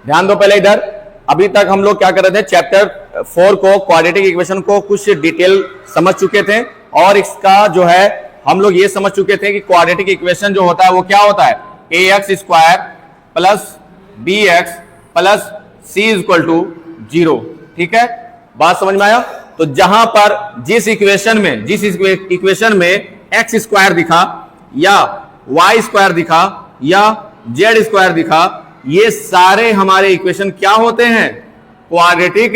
ध्यान दो पहले इधर। अभी तक हम लोग क्या कर रहे थे, चैप्टर 4 को क्वाड्रेटिक इक्वेशन को कुछ डिटेल समझ चुके थे और इसका जो है हम लोग ये समझ चुके थे कि क्वाड्रेटिक इक्वेशन जो होता है वो क्या होता है, ax square plus bx plus c equal to 0। ठीक है, बात समझ में आया। तो जहां पर जिस इक्वेशन में x स्क्वायर दिखा या y स्क्वायर दिखा या z स्क्वायर दिखा, ये सारे हमारे इक्वेशन क्या होते हैं, क्वाड्रेटिक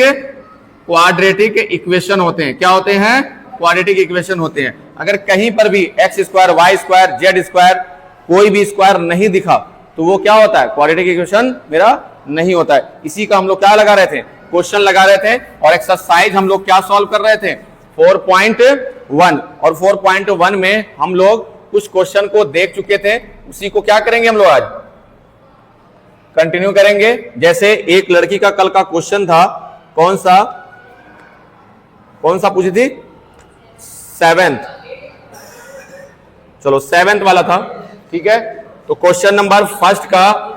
इक्वेशन होते हैं। क्या होते हैं, क्वाड्रेटिक इक्वेशन होते हैं। अगर कहीं पर भी x square, y square, z square कोई भी स्क्वायर नहीं दिखा तो वो क्या होता है, क्वाड्रेटिक इक्वेशन मेरा नहीं होता है। इसी का हम लोग क्या लगा रहे थे, क्वेश्चन लगा रहे थे और एक्सरसाइज हम लोग क्या सॉल्व कर रहे थे, 4.1। और 4.1 में हम लोग कुछ क्वेश्चन को देख चुके थे, उसी को क्या करेंगे हम लोग आज कंटिन्यू करेंगे। जैसे एक लड़की का कल का क्वेश्चन था, कौन सा पूछी थी, 7th, चलो 7th वाला था। ठीक है, तो क्वेश्चन नंबर फर्स्ट का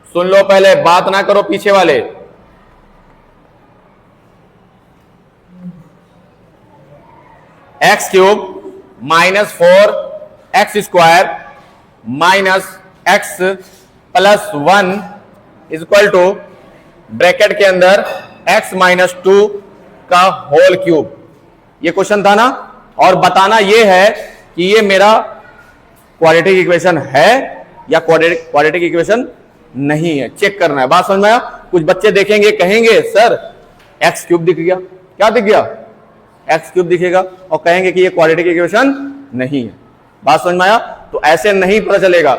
सुन लो, पहले बात ना करो पीछे वाले। X cube minus 4x square minus x plus 1 equal to bracket के अंदर x माइनस 2 का होल क्यूब। ये क्वेश्चन था ना, और बताना ये है कि ये मेरा क्वाड्रेटिक इक्वेशन है या क्वाड्रेटिक इक्वेशन नहीं है, चेक करना है। बात समझ में आया। कुछ बच्चे देखेंगे, कहेंगे सर एक्स क्यूब दिख गया, क्या दिख गया, एक्स क्यूब दिखेगा, और कहेंगे कि ये क्वाड्रेटिक इक्वेशन नहीं है। बात समझ में आया। तो ऐसे नहीं पता चलेगा,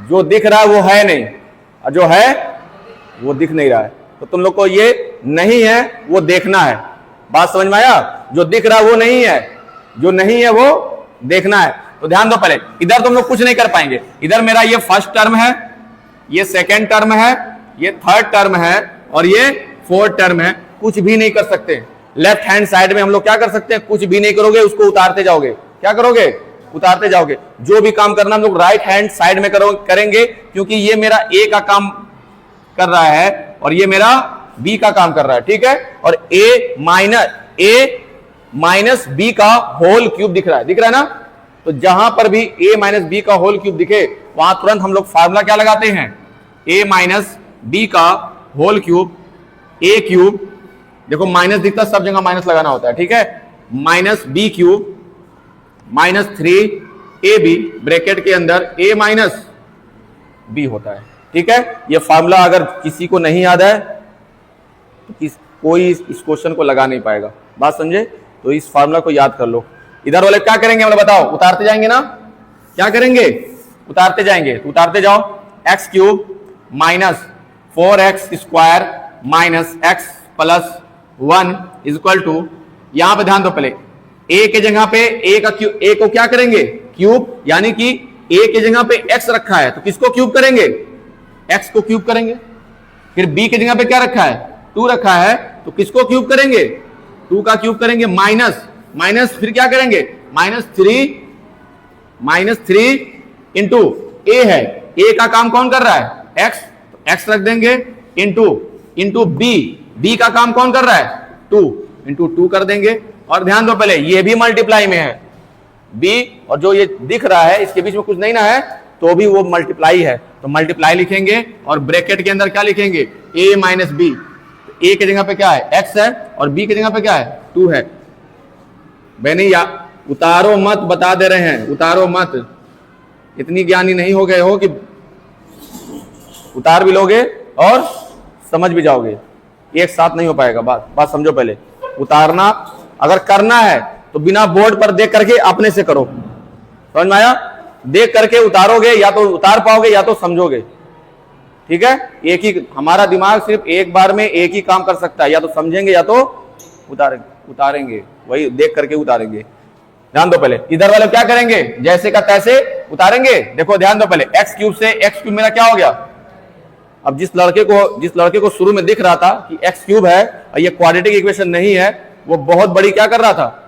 जो दिख रहा है वो है नहीं और जो है वो दिख नहीं रहा है। तो तुम लोग को ये नहीं है वो देखना है। बात समझ में आया। जो दिख रहा है वो नहीं है, जो नहीं है वो देखना है। तो ध्यान दो, पहले इधर तुम लोग कुछ नहीं कर पाएंगे। इधर मेरा ये फर्स्ट टर्म है, ये सेकेंड टर्म है, ये थर्ड टर्म है और ये फोर्थ टर्म है। कुछ भी नहीं कर सकते। लेफ्ट हैंड साइड में हम लोग क्या कर सकते हैं, कुछ भी नहीं करोगे, उसको उतारते जाओगे। क्या करोगे, उतारते जाओगे। जो भी काम करना हम लोग राइट हैंड साइड में करेंगे, क्योंकि ये मेरा ए का काम कर रहा है और ये मेरा बी का काम कर रहा है। ठीक है, और ए माइनस बी का होल क्यूब दिख रहा है ना। तो जहां पर भी a माइनस बी का होल क्यूब दिखे वहां तुरंत हम लोग फार्मूला क्या लगाते हैं, a माइनस बी का होल क्यूब, a क्यूब, देखो माइनस दिखता सब जगह माइनस लगाना होता है। ठीक है, minus b cube minus 3ab bracket के अंदर a माइनस बी होता है। ठीक है, ये फार्मूला अगर किसी को नहीं याद है तो कोई इस क्वेश्चन को लगा नहीं पाएगा। बात समझे। तो इस फार्मूला को याद कर लो। इधर वाले क्या करेंगे हम लोग बताओ, उतारते जाएंगे ना। क्या करेंगे, उतारते जाएंगे। तो उतारते जाओ, x cube minus 4x square minus x plus 1 equal to, यहां पे ध्यान दो, पहले a के जगह पे a को क्या करेंगे, क्यूब, यानी कि a के जगह पे x रखा है तो किसको क्यूब करेंगे, x को क्यूब करेंगे। फिर b के जगह पे क्या रखा है, 2 रखा है तो किसको क्यूब करेंगे, 2 का क्यूब करेंगे। माइनस फिर क्या करेंगे, माइनस 3 इंटू ए है, ए का काम कौन कर रहा है, एक्स रख देंगे, इंटू बी का काम कौन कर रहा है, 2 इंटू 2 कर देंगे। और ध्यान दो, पहले ये भी मल्टीप्लाई में है बी, और जो ये दिख रहा है इसके बीच में कुछ नहीं ना है तो भी वो मल्टीप्लाई है, तो मल्टीप्लाई लिखेंगे और ब्रैकेट के अंदर क्या लिखेंगे, a माइनस बी। ए के जगह पे क्या है, x है, और b के जगह पे क्या है, 2 है। बहनी या उतारो मत, बता दे रहे हैं, उतारो मत। इतनी ज्ञानी नहीं हो गए हो कि उतार भी लोगे और समझ भी जाओगे, एक साथ नहीं हो पाएगा। बात समझो। पहले उतारना अगर करना है तो बिना बोर्ड पर देख करके अपने से करो, समझ में आया। देख करके उतारोगे या तो उतार पाओगे या तो समझोगे। ठीक है, एक ही हमारा दिमाग सिर्फ एक बार में एक ही काम कर सकता है, या तो समझेंगे या तो उतारेंगे, वही देख करके उतारेंगे। ध्यान दो, पहले इधर वाले क्या करेंगे, जैसे का तैसे उतारेंगे। देखो ध्यान दो, पहले एक्स क्यूब से एक्स क्यूब मेरा क्या हो गया। अब जिस लड़के को शुरू में दिख रहा था कि एक्स क्यूब है और ये क्वाड्रेटिक इक्वेशन नहीं है, वो बहुत बड़ी क्या कर रहा था,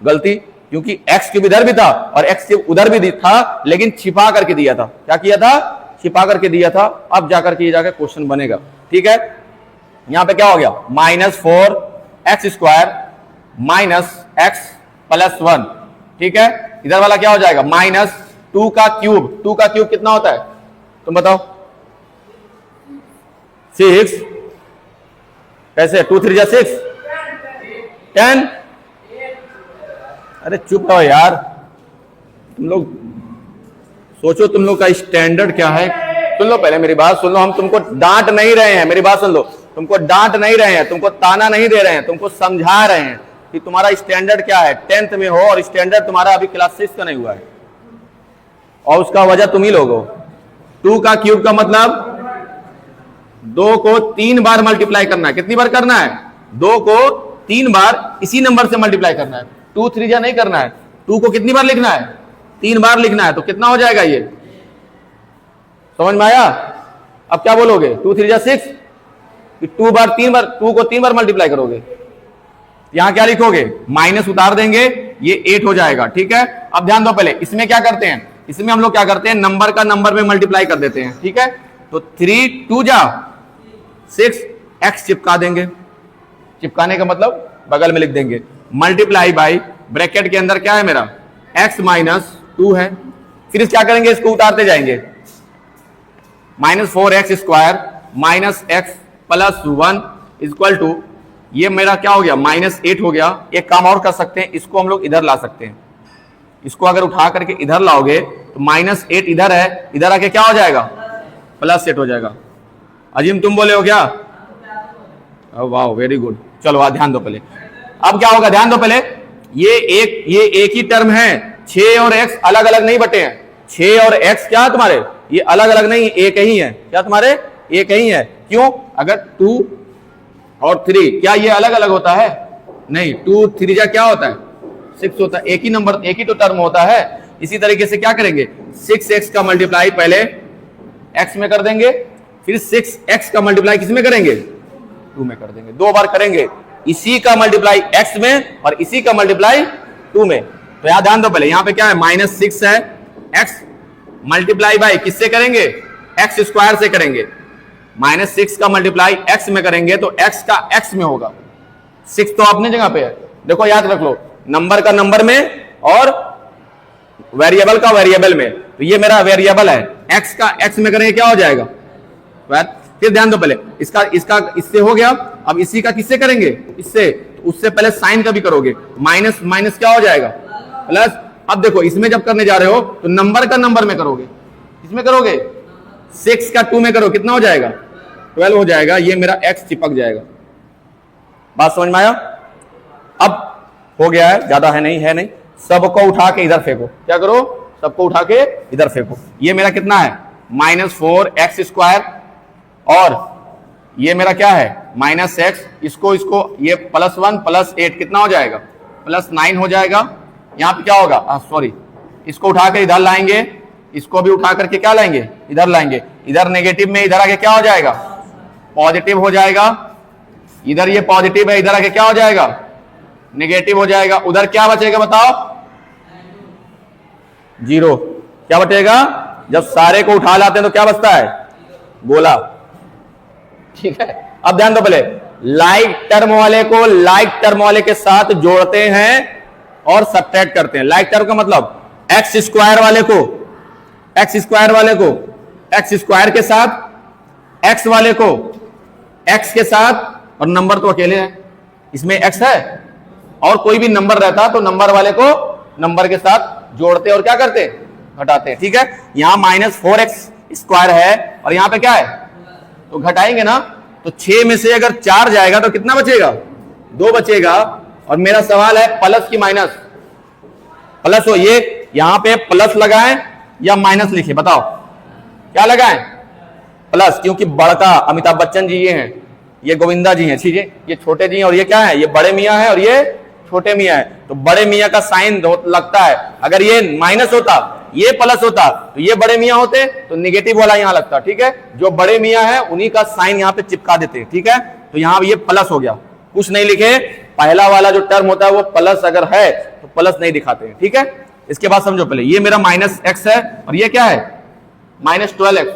गलती, क्योंकि एक्स क्यूब इधर भी था और एक्स क्यूब उधर भी था, लेकिन छिपा करके दिया था। क्या किया था, छिपा करके दिया था, अब जाकर के ये जाकर क्वेश्चन बनेगा। ठीक है, यहां पे क्या हो गया, -4x² -x + 1। ठीक है, इधर वाला क्या हो जाएगा, -2 का क्यूब। 2 का क्यूब कितना होता है तुम बताओ? 6। कैसे 2 3 6 10। अरे चुप रहो यार, तुम लोग सोचो तुम लोग का स्टैंडर्ड क्या है। सुन लो पहले मेरी बात सुन लो, हम तुमको डांट नहीं रहे हैं, मेरी बात सुन लो, तुमको डांट नहीं रहे हैं, तुमको ताना नहीं दे रहे हैं, तुमको समझा रहे हैं कि तुम्हारा स्टैंडर्ड क्या है। 10th में हो और स्टैंडर्ड तुम्हारा अभी क्लास 6 का नहीं हुआ है, और उसका वजह तुम ही लोग हो। 2 का क्यूब का मतलब 2 को 3 बार मल्टीप्लाई करना है। कितनी बार करना है? 2 को 3 बार इसी नंबर से मल्टीप्लाई करना है। 2 3 नहीं करना है। 2 को कितनी बार लिखना है? 3 बार लिखना है। तो कितना हो जाएगा ये, समझ में आया? अब क्या बोलोगे, 2 3 6 कि 2 को 3 बार मल्टीप्लाई करोगे। यहां क्या लिखोगे, माइनस उतार देंगे, ये 8 हो जाएगा। ठीक है, अब ध्यान दो, पहले इसमें क्या करते हैं, इसमें हम लोग क्या करते हैं, नंबर का नंबर में मल्टीप्लाई कर देते हैं। ठीक है, तो 3 2 6 x चिपका देंगे। चिपकाने का मतलब बगल में लिख देंगे, मल्टीप्लाई बाई ब्रैकेट के अंदर क्या है मेरा, x -2 है। फिर क्या करेंगे, इसको उतारते जाएंगे, -4x² -x + 1 = ये मेरा क्या हो गया, -8 हो गया। एक काम और कर सकते हैं, इसको हम लोग इधर ला सकते हैं। इसको अगर उठा करके इधर लाओगे तो -8 इधर है, इधर आके क्या हो जाएगा, +8 हो जाएगा। अजीम तुम बोले हो क्या? वाह वेरी गुड। चलो ध्यान दो पहले, अब क्या होगा, ध्यान दो पहले, ये एक ही टर्म है। 6 और x अलग अलग नहीं बटे हैं। 6 और x क्या तुम्हारे, ये अलग अलग नहीं, एक ही है। क्या तुम्हारे एक ही है? क्यों? अगर 2 और 3 क्या ये अलग अलग होता है? नहीं, 2 3 जा क्या होता है, 6 होता है। एक ही नंबर, एक ही तो टर्म होता है। इसी तरीके से क्या करेंगे, 6x का मल्टीप्लाई पहले x में कर देंगे, फिर 6x का मल्टीप्लाई किस में करेंगे, 2 में कर देंगे। 2 बार करेंगे, इसी का मल्टीप्लाई x में और इसी का मल्टीप्लाई 2 में। तो यहां ध्यान दो पहले, यहां पे क्या है, -6 है, x मल्टीप्लाई बाई किससे करेंगे, x² से करेंगे। -6 का मल्टीप्लाई x में करेंगे तो x का x में होगा। 6 तो अपने जगह पे है, देखो याद रख लो, नंबर का नंबर में और वेरिएबल का वेरिएबल में। तो ये मेरा वेरिएबल है, x का x में करेंगे क्या हो जाएगा। फिर ध्यान दो पहले, इसका इससे हो गया, अब इसी का किससे करेंगे, इससे। तो उससे पहले साइन का भी करोगे, माइनस माइनस क्या हो जाएगा, प्लस। अब देखो इसमें जब करने जा रहे हो तो नंबर का नंबर में करोगे, किसमें करोगे, 6 का 2 में करो, कितना हो जाएगा, 12 हो जाएगा। ये मेरा x चिपक जाएगा। बात समझ में आया? अब हो गया है, ज्यादा है नहीं, सबको उठा के इधर फेंको। क्या करो, सबको उठा के इधर फेंको। ये मेरा कितना है, -4x², और ये मेरा क्या है, -x, इसको ये +1 + 8 कितना हो जाएगा, +9 हो जाएगा। यहां पे क्या होगा, सॉरी, इसको उठा कर इधर लाएंगे, इसको भी उठा करके क्या लाएंगे, इधर लाएंगे। इधर नेगेटिव में इधर आके क्या हो जाएगा, पॉजिटिव हो जाएगा। इधर ये पॉजिटिव है, इधर आके क्या हो जाएगा, नेगेटिव हो जाएगा। उधर क्या बचेगा बताओ, 0। क्या बचेगा, जब सारे को उठा लाते हैं तो क्या बचता है, गोला। ठीक है, अब ध्यान दो पहले, लाइक टर्म वाले को लाइक टर्म वाले के साथ जोड़ते हैं और सब्ट्रैक्ट करते हैं। लाइक टर्म का मतलब x² वाले को x² के साथ, x वाले को x के साथ, और नंबर तो अकेले है, इसमें x है, और कोई भी नंबर रहता तो नंबर वाले को नंबर के साथ जोड़ते और क्या करते, घटाते हैं। ठीक है, यहां -4x² है और यहां पे क्या है, तो घटाएंगे ना, तो 6 में से अगर 4 जाएगा तो कितना बचेगा, 2 बचेगा। और मेरा सवाल है प्लस की माइनस, प्लस हो, ये यहां पे प्लस लगाएं या माइनस लिखे, बताओ क्या लगाएं, प्लस, क्योंकि बड़का अमिताभ बच्चन जी ये हैं, ये गोविंदा जी हैं, ठीक है, ये छोटे जी हैं, और ये क्या है, ये बड़े मियां हैं और ये छोटे मियां है। तो बड़े मियां का साइन लगता है, अगर ये माइनस होता, ये प्लस होता, तो ये बड़े मियां होते तो निगेटिव वाला यहां लगता। ठीक है, जो बड़े मियां है उन्हीं का साइन यहां पे चिपका देते हैं। ठीक है, तो यहां ये प्लस हो गया, कुछ नहीं लिखे, पहला वाला जो टर्म होता है वो प्लस अगर है तो प्लस नहीं दिखाते हैं। ठीक है, इसके बाद समझो पहले, ये मेरा -x है और ये क्या है, -12x।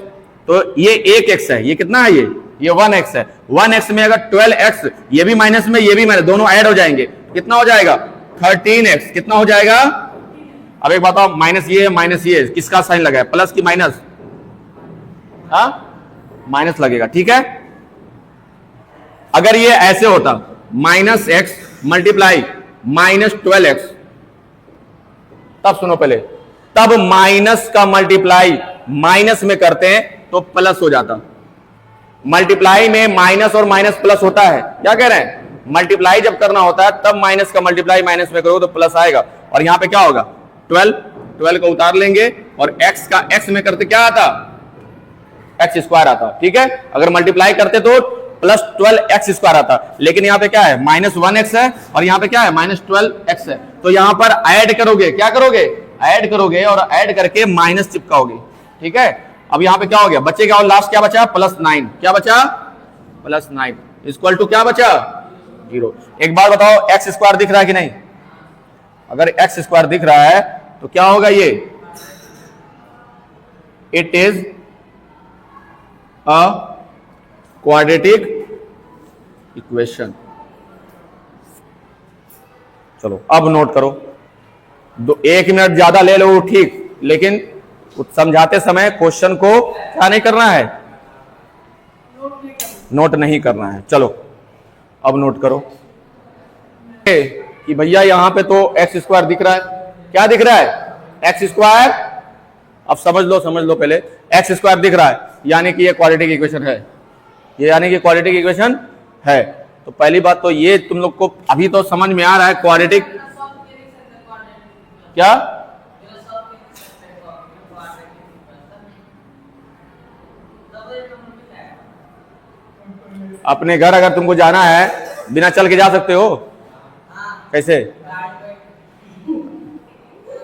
तो ये 1x है, ये कितना है, ये 1x है। 1x में अगर 12x, ये भी माइनस में, ये भी माइनस, दोनों ऐड हो जाएंगे, कितना हो जाएगा 13x। कितना हो जाएगा? अब एक बताओ, माइनस ये है, माइनस ये है, किसका साइन लगा है, प्लस की माइनस? हाँ, माइनस लगेगा, ठीक है। अगर ये ऐसे होता -x मल्टीप्लाई -12x, तब सुनो पहले, तब माइनस का मल्टीप्लाई माइनस में करते हैं तो प्लस हो जाता। मल्टीप्लाई में माइनस और माइनस प्लस होता है, क्या कह रहे हैं? मल्टीप्लाई जब करना होता है तब माइनस का मल्टीप्लाई माइनस में करो तो प्लस आएगा। और यहां पे क्या होगा? 12 को उतार लेंगे और x का x में करते क्या आता? x स्क्वायर आता, ठीक है। अगर मल्टीप्लाई करते तो प्लस 12x स्क्वायर आता, लेकिन यहाँ पे क्या है? -1x है और यहाँ पे क्या है? -12x है। तो यहां पर ऐड करोगे, क्या करोगे? ऐड करोगे और ऐड करके माइनस चिपकाओगे, ठीक है। अब यहां पे क्या हो गया? बचेगा, और लास्ट क्या बचा? +9। क्या बचा? +9 इक्वल टू क्या बचा? 0। एक बार बताओ, x स्क्वायर दिख रहा है कि नहीं? अगर x स्क्वायर दिख रहा है तो क्या होगा? ये it is a quadratic equation. चलो अब नोट करो, 1 मिनट ज्यादा ले लो ठीक, लेकिन समझाते समय क्वेश्चन को क्या नहीं करना है? नोट नहीं करना है। चलो अब नोट करो कि भैया यहां पे तो x स्क्वायर दिख रहा है। क्या दिख रहा है? x square. अब समझ लो पहले, x स्क्वायर दिख रहा है यानी कि ये क्वाड्रेटिक इक्वेशन है, ये यानी कि क्वाड्रेटिक इक्वेशन है। तो पहली बात तो ये तुम लोग को अभी तो समझ में आ रहा है क्वाड्रेटिक क्या? अपने घर अगर तुमको जाना है बिना चल के जा सकते हो? कैसे?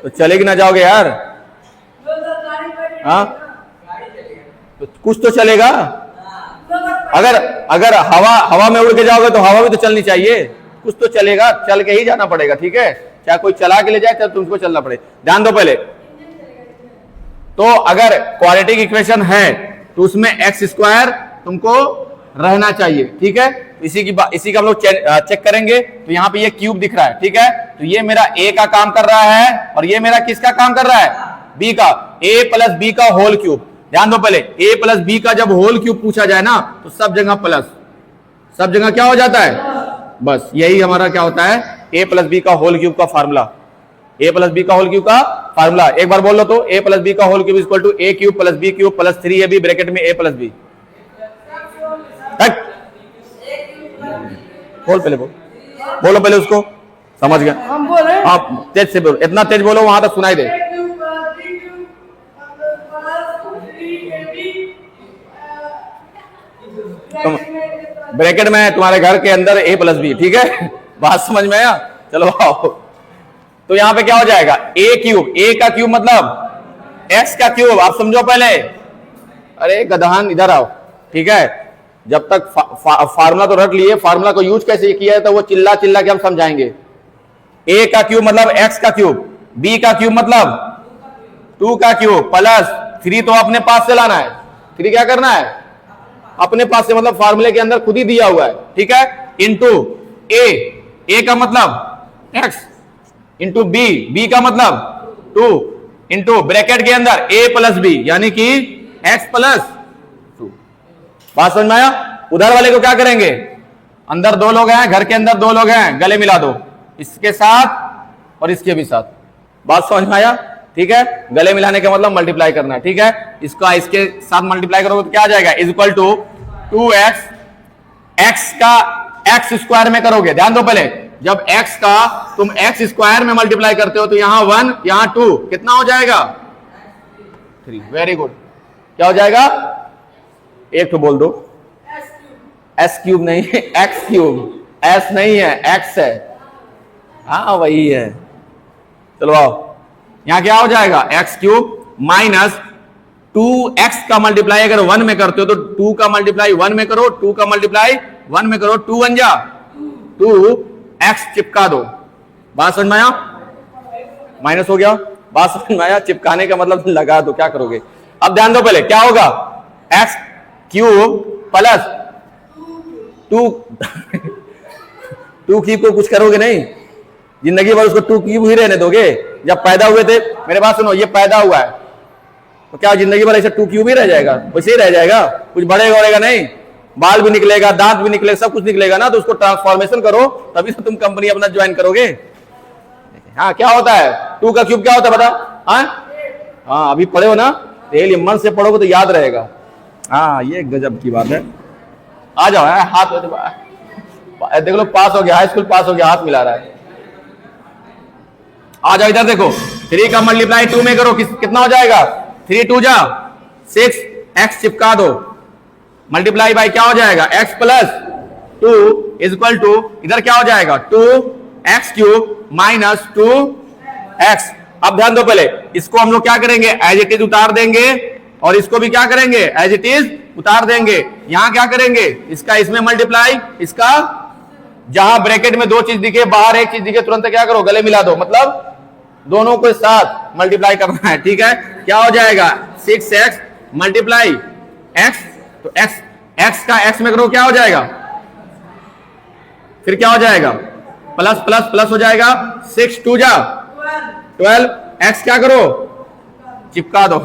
तो चलेगी ना जाओगे यार? हाँ, तो कुछ तो चलेगा। अगर हवा में उड़ के जाओगे तो हवा भी तो चलनी चाहिए, कुछ तो चलेगा, चल के ही जाना पड़ेगा, ठीक है। चाहे कोई चला के ले जाए चाहे तुमको चलना पड़े। ध्यान दो पहले, तो अगर क्वाड्रेटिक इक्वेशन है तो उसमें x स्क्वायर तुमको रहना चाहिए, ठीक है। इसी का हम लोग चेक करेंगे। तो यहाँ पे ये क्यूब दिख रहा है, ठीक है। तो ये मेरा a का काम कर रहा है और ये मेरा किसका काम कर रहा है? b का। a + b का होल क्यूब। ध्यान दो पहले, a + b का जब होल क्यूब पूछा जाए ना तो सब जगह प्लस, सब जगह क्या हो जाता है? बस यही हमारा क्या होता है? a + b का होल क्यूब का फार्मूला, a + b का होल क्यूब का फार्मूला। एक बार बोल लो तो, a + b का whole cube equal to a³ + b³ + 3ab bracket में a + b। बोल पहले, बोलो पहले उसको, समझ गया? हम बोले आप तेज से बोलो, इतना तेज बोलो वहां तक सुनाई दे। ब्रैकेट में तुम्हारे घर के अंदर a + b, ठीक है। बात समझ में आया? चलो आओ। तो यहां पे क्या हो जाएगा? a³ a का क्यूब मतलब x का क्यूब। आप समझो पहले। अरे गधान इधर आओ, ठीक है। जब तक फार्मूला तो रख लिए, फार्मूला को यूज कैसे किया है तो वो चिल्ला चिल्ला के हम समझाएंगे। a का क्यूब मतलब x का क्यूब, b का क्यूब मतलब 2 का क्यूब प्लस 3 तो अपने पास से लाना है। 3 क्या करना है? अपने पास से, मतलब फार्मूले के अंदर खुद ही दिया हुआ है, ठीक है। इंटू a का मतलब x, इंटू b का मतलब 2, इंटू ब्रैकेट के अंदर a + b यानी कि x + 2। बात समझ में आया? उधर वाले को क्या करेंगे? अंदर 2 लोग हैं, घर के अंदर 2 लोग हैं, गले मिला दो, इसके साथ और इसके भी साथ। बात समझ में आया? ठीक है। गले मिलाने का मतलब मल्टीप्लाई करना है, ठीक है। इसका इसके साथ मल्टीप्लाई करोगे तो क्या आ जाएगा? इक्वल टू 2x, x का x स्क्वायर में करोगे। ध्यान दो पहले, जब x का तुम x स्क्वायर में मल्टीप्लाई करते हो तो यहां 1 यहां 2, कितना हो जाएगा? 3। Very good. क्या हो जाएगा? एक तो बोल दो, s³ नहीं, x³ s नहीं है, x है। हाँ वही है। चलो आओ, यहां क्या हो जाएगा? x³ माइनस 2x का मल्टीप्लाई अगर 1 में करते हो तो 2 का मल्टीप्लाई 1 में करो, 2 का मल्टीप्लाई 1 में करो, 2 1 जा 2x चिपका दो। बात समझ में आया? माइनस हो गया। बात समझ में आया? चिपकाने का मतलब लगा दो, क्या करोगे? अब ध्यान दो पहले, क्या होगा? एक्स क्यूब प्लस 2 2 क्यूब को कुछ करोगे नहीं, जिंदगी भर उसको 2 क्यूब ही रहने दोगे। जब पैदा हुए थे, मेरे बात सुनो, ये पैदा हुआ है तो क्या जिंदगी भर ऐसे 2 क्यूब ही रह जाएगा? वैसे ही रह जाएगा, कुछ बढ़ेगा बढ़ेगा नहीं, बाल भी निकलेगा, दांत भी निकलेगा, सब कुछ निकलेगा ना। तो उसको ट्रांसफॉर्मेशन करो, तभी तो तुम कंपनी अपना ज्वाइन करोगे। हाँ, क्या होता है 2 का क्यूब, क्या होता है बता? हाँ अभी पढ़े हो ना, तेल मन से पढ़ोगे तो याद रहेगा। हाँ ये गजब की बात है। आ जाओ, हाथ देख लो, पास हो गया, हाई स्कूल पास हो गया, हाथ मिला रहा है। आ जाओ इधर देखो, 3 का मल्टीप्लाई 2 में करो, कितना हो जाएगा? 3 2 जा 6, एक्स चिपका दो, मल्टीप्लाई बाय क्या हो जाएगा? x plus 2 is equal to, इधर क्या हो जाएगा? 2x cube minus 2x। अब ध्यान दो, पहले इसको हम लोग क्या करेंगे? एज इट इज उतार देंगे, और इसको भी क्या करेंगे? एज इट इज उतार देंगे। यहां क्या करेंगे? इसका इसमें मल्टीप्लाई, इसका जहां ब्रैकेट में 2 चीज दिखे, बाहर एक चीज दिखे, तुरंत क्या करो? गले मिला दो, मतलब दोनों को साथ मल्टीप्लाई करना है। ठीक है, क्या हो जाएगा? 6x मल्टीप्लाई x, तो x का x में करो, क्या हो जाएगा? फिर क्या हो जाएगा? प्लस प्लस प्लस हो जाएगा, 6 2 जा 12, x क्या करो? चिपका दो,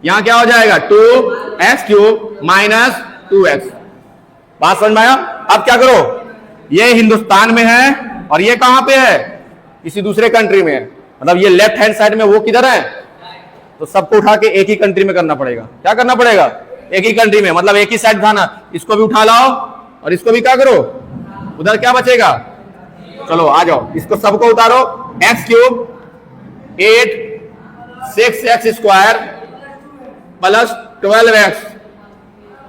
यहां क्या हो जाएगा? 2x cube minus 2x। बात समझ में आया? अब क्या करो? ये हिंदुस्तान में है और ये कहां पे है? किसी दूसरे कंट्री में है, मतलब ये लेफ्ट हैंड साइड में, वो किधर है? तो सबको उठा के एक ही कंट्री में करना पड़ेगा। क्या करना पड़ेगा? एक ही कंट्री में, मतलब एक ही साइड था ना, इसको भी उठा लाओ और इसको भी क्या करो? उधर क्या बचेगा? चलो आ जाओ, इसको सबको उतारो। X cube 8 6x square plus 12x,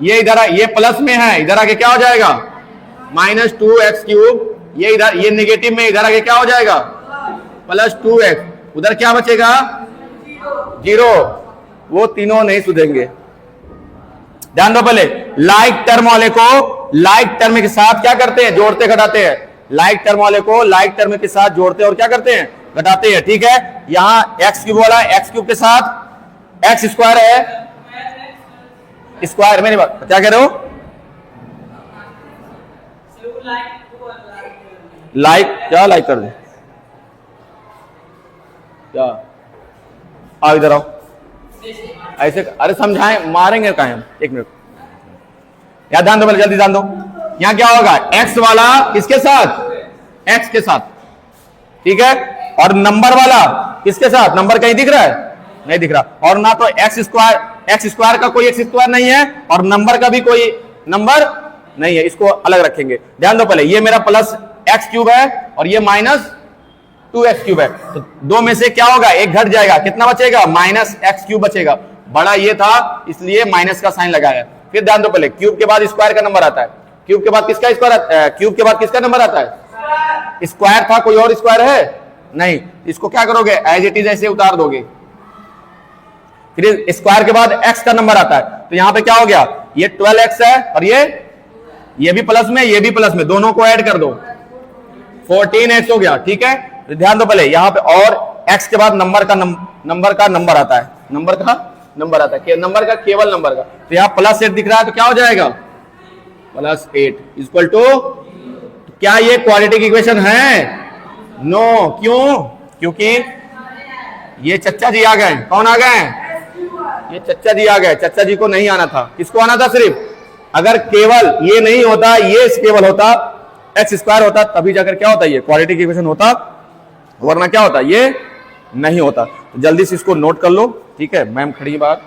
ये इधर, ये प्लस में है, इधर आके क्या हो जाएगा? माइनस 2x क्यूब, ये इधर, ये नेगेटिव में, इधर आके क्या हो जाएगा? Plus 2x। उधर क्या बचेगा? 0। वो तीनों नहीं सुधेंगे। ध्यान दो, पहले लाइक टर्म वाले को लाइक टर्म के साथ क्या करते हैं? जोड़ते घटाते हैं। लाइक टर्म वाले को लाइक टर्म के साथ जोड़ते हैं और क्या करते हैं? घटाते हैं। ठीक है, यहां एक्स क्यूब वाला एक्स क्यूब के साथ एक्स स्क्वायर है, स्क्वायर में नहीं, क्या कह रहे हो? लाइक, क्या लाइक कर दे? क्या? आओ इधर आओ, ऐसे, अरे समझाएं, मारेंगे कहा हम? 1 मिनट, यार ध्यान दो, पहले जल्दी ध्यान दो। यहां क्या होगा? एक्स वाला किसके साथ? एक्स के साथ, ठीक है, और नंबर वाला किसके साथ? नंबर कहीं दिख रहा है? नहीं दिख रहा। और ना तो एक्स स्क्वायर का कोई एक्स स्क्वायर नहीं है, और नंबर का भी कोई नंबर नहीं है, इसको अलग रखेंगे। ध्यान दो, पहले ये मेरा प्लस एक्स क्यूब है और ये माइनस 2x क्यूब है, तो 2 में से क्या होगा? 1 घट जाएगा, कितना बचेगा? माइनस एक्स क्यूब बचेगा। बड़ा ये था, इसलिए माइनस का साइन लगाया। फिर ध्यान दो, पहले क्यूब के बाद स्क्वायर का नंबर आता है, क्यूब के बाद किसका स्क्वायर? क्यूब के बाद किसका नंबर आता है? स्क्वायर था, कोई और स्क्वायर है? नहीं। इसको क्या करोगे? एज इट इज ऐसे उतार दोगे। फिर स्क्वायर के बाद एक्स का नंबर आता है, तो यहां पे क्या हो गया? ये 12x है और ये भी प्लस में, ये भी प्लस में, दोनों को ऐड कर दो, 14x हो गया। ठीक है, तो ध्यान दो, पहले यहां पे और x के बाद नंबर का नंबर आता है, नंबर का नंबर आता है, नंबर का, केवल नंबर का। तो यहां प्लस 8 दिख रहा है, तो क्या हो जाएगा? प्लस 8 इक्वल टू, क्या ये क्वाड्रेटिक इक्वेशन है? नो। क्यों? क्योंकि ये चच्चा जी आ गए। कौन आ गए? ये चच्चा जी आ गए। चच्चा जी को नहीं आना था, किसको आना था? सिर्फ अगर केवल ये नहीं होता, ये केवल होता, एक्स स्क्वायर होता, तभी जाकर क्या होता? ये क्वाड्रेटिक इक्वेशन होता, वरना क्या होता? ये नहीं होता। तो जल्दी से इसको नोट कर लो, ठीक है, मैम खड़ी बात।